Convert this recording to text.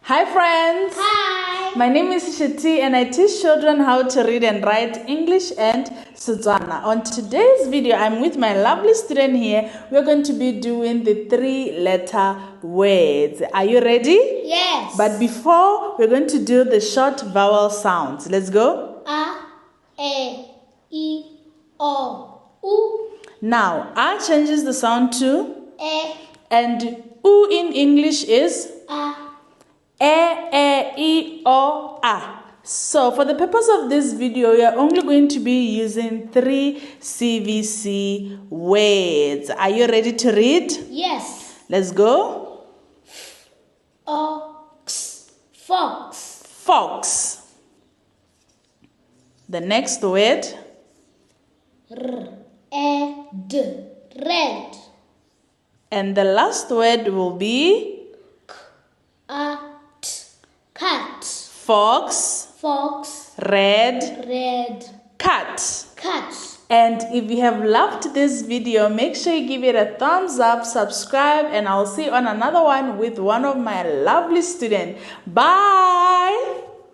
Hi friends! Hi! My name is Shiti and I teach children how to read and write English and Setswana. On today's video, I'm with my lovely student here. We're going to be doing the 3-letter words. Are you ready? Yes. But before, we're going to do the short vowel sounds. Let's go. A, E, I, O, U. Now, A changes the sound to E, and U in English is A. I, O, A. So for the purpose of this video, we are only going to be using 3 CVC words. Are you ready to read? Yes. Let's go. Ox, fox. Fox. The next word. R, E, D, red. And the last word will be A, T, cat. fox, Fox, red, red, cat. cat. And if you have loved this video, make sure you give it a thumbs up, subscribe, and I'll see you on another one with one of my lovely students. Bye!